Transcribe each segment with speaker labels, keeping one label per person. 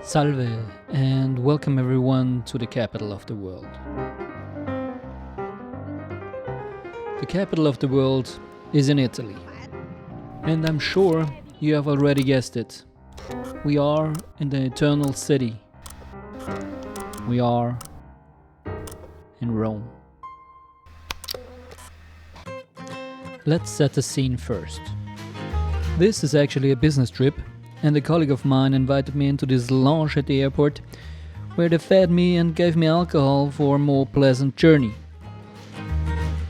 Speaker 1: Salve, and welcome everyone to the capital of the world. The capital of the world is in Italy. And I'm sure you have already guessed it. We are in the eternal city. We are in Rome. Let's set the scene first. This is actually a business trip, and a colleague of mine invited me into this lounge at the airport, where they fed me and gave me alcohol for a more pleasant journey.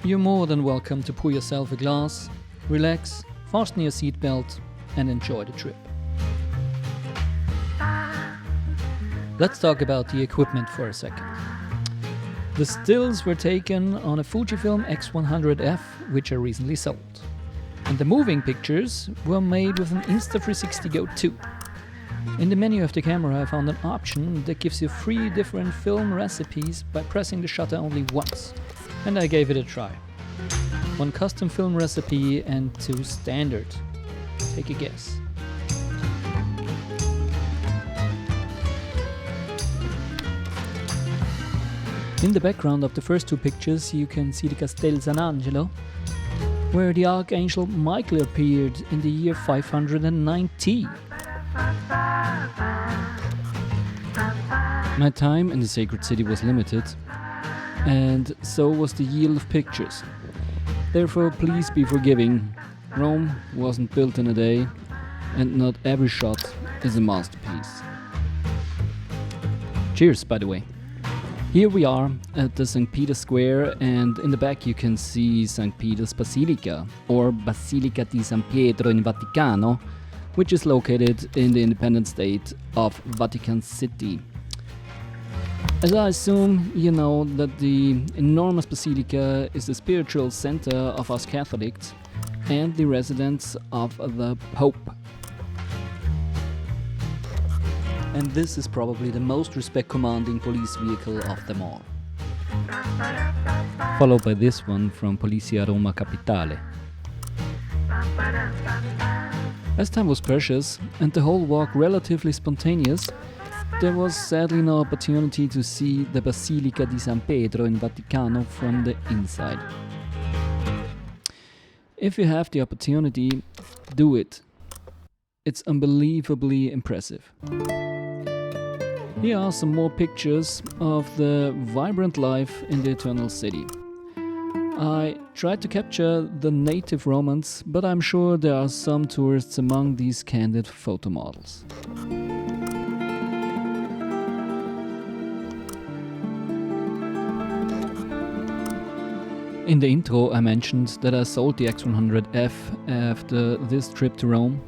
Speaker 1: You're more than welcome to pour yourself a glass, relax, fasten your seatbelt, and enjoy the trip. Let's talk about the equipment for a second. The stills were taken on a Fujifilm X100F, which I recently sold. And the moving pictures were made with an Insta360 Go 2. In the menu of the camera I found an option that gives you 3 different film recipes by pressing the shutter only once. And I gave it a try. 1 custom film recipe and 2 standard. Take a guess. In the background of the first 2 pictures you can see the Castel San Angelo, where the Archangel Michael appeared in the year 590. My time in the sacred city was limited, and so was the yield of pictures. Therefore, please be forgiving. Rome wasn't built in a day, and not every shot is a masterpiece. Cheers, by the way. Here we are at the St. Peter's Square, and in the back you can see St. Peter's Basilica, or Basilica di San Pietro in Vaticano, which is located in the independent state of Vatican City. As I assume you know that the enormous basilica is the spiritual center of us Catholics and the residence of the Pope. And this is probably the most respect-commanding police vehicle of them all. Followed by this one from Polizia Roma Capitale. As time was precious and the whole walk relatively spontaneous, there was sadly no opportunity to see the Basilica di San Pietro in Vaticano from the inside. If you have the opportunity, do it. It's unbelievably impressive. Here are some more pictures of the vibrant life in the Eternal City. I tried to capture the native Romans, but I'm sure there are some tourists among these candid photo models. In the intro I mentioned that I sold the X100F after this trip to Rome,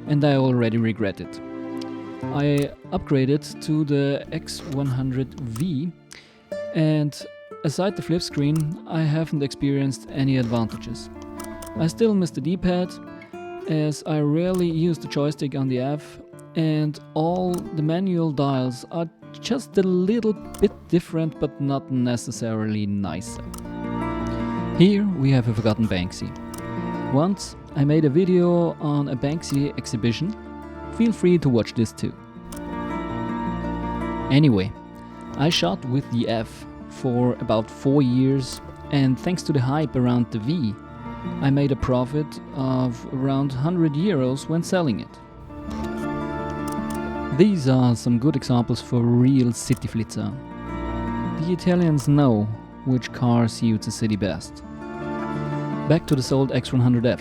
Speaker 1: and I already regret it. I upgraded to the X100V, and aside the flip screen, I haven't experienced any advantages. I still miss the D-pad, as I rarely use the joystick on the F, and all the manual dials are just a little bit different, but not necessarily nicer. Here we have a forgotten Banksy. Once I made a video on a Banksy exhibition. Feel free to watch this too. Anyway, I shot with the F for about 4 years, and thanks to the hype around the V, I made a profit of around €100 when selling it. These are some good examples for real city flitzer. The Italians know which car suits a city best. Back to the sold X100F.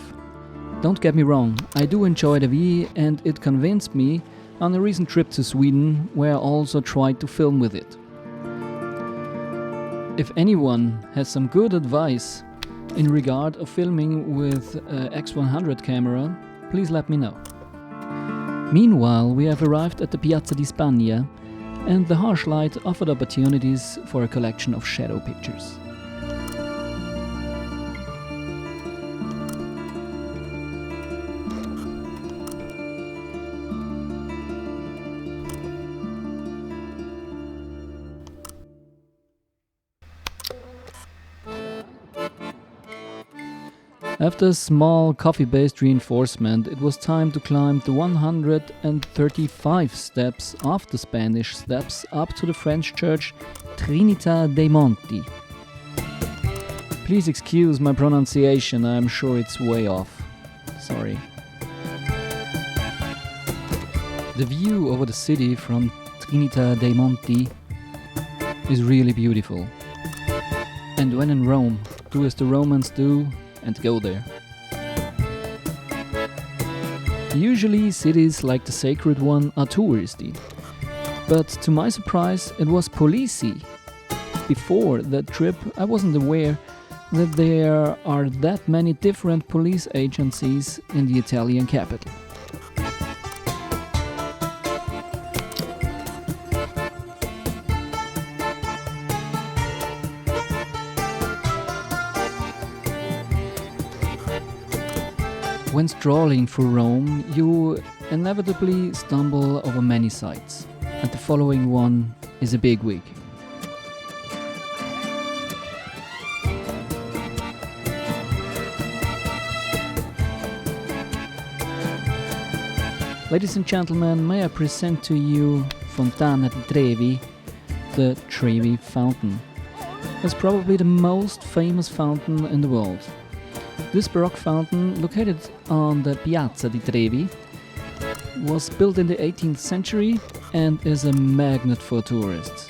Speaker 1: Don't get me wrong, I do enjoy the V, and it convinced me on a recent trip to Sweden, where I also tried to film with it. If anyone has some good advice in regard of filming with X100 camera, please let me know. Meanwhile, we have arrived at the Piazza di Spagna, and the harsh light offered opportunities for a collection of shadow pictures. After a small coffee-based reinforcement, it was time to climb the 135 steps of the Spanish steps up to the French church Trinità dei Monti. Please excuse my pronunciation, I'm sure it's way off. Sorry. The view over the city from Trinità dei Monti is really beautiful. And when in Rome, do as the Romans do and go there. Usually cities like the sacred one are touristy, but to my surprise it was policey. Before that trip I wasn't aware that there are that many different police agencies in the Italian capital. When strolling through Rome, you inevitably stumble over many sights, and the following one is a bigwig. Ladies and gentlemen, may I present to you Fontana di Trevi, the Trevi Fountain. It's probably the most famous fountain in the world. This Baroque fountain, located on the Piazza di Trevi, was built in the 18th century and is a magnet for tourists.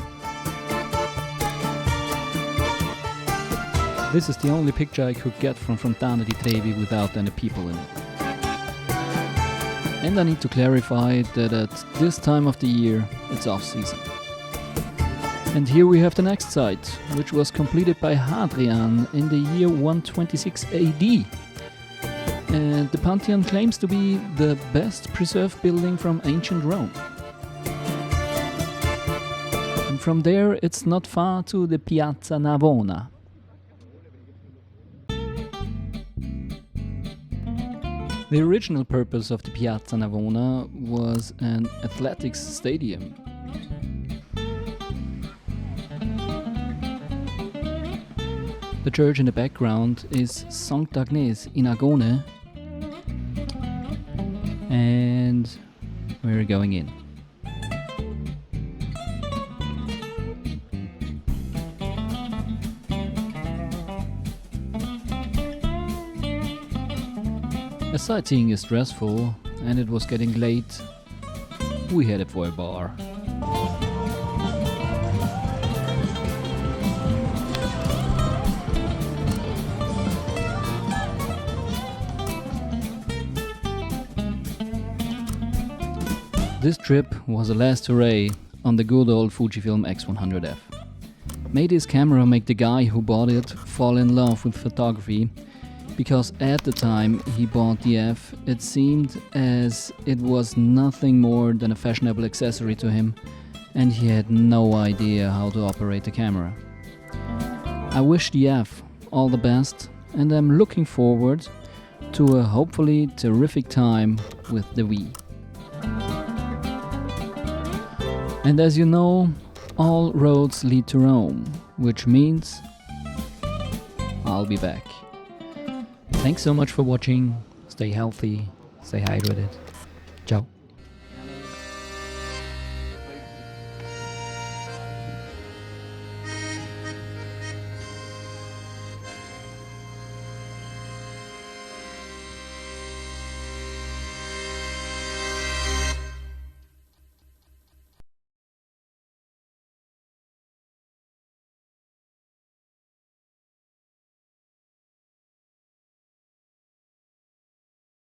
Speaker 1: This is the only picture I could get from Fontana di Trevi without any people in it. And I need to clarify that at this time of the year it's off-season. And here we have the next site, which was completed by Hadrian in the year 126 AD. And the Pantheon claims to be the best preserved building from ancient Rome. And from there it's not far to the Piazza Navona. The original purpose of the Piazza Navona was an athletics stadium. The church in the background is Sanct'Agnes in Agone, and we're going in. As sightseeing is stressful and it was getting late, we headed for a bar. This trip was a last hurrah on the good old Fujifilm X100F. Made this camera make the guy who bought it fall in love with photography, because at the time he bought the F, it seemed as it was nothing more than a fashionable accessory to him, and he had no idea how to operate the camera. I wish the F all the best, and I'm looking forward to a hopefully terrific time with the V. And as you know, all roads lead to Rome, which means I'll be back. Thanks so much for watching. Stay healthy, stay hydrated.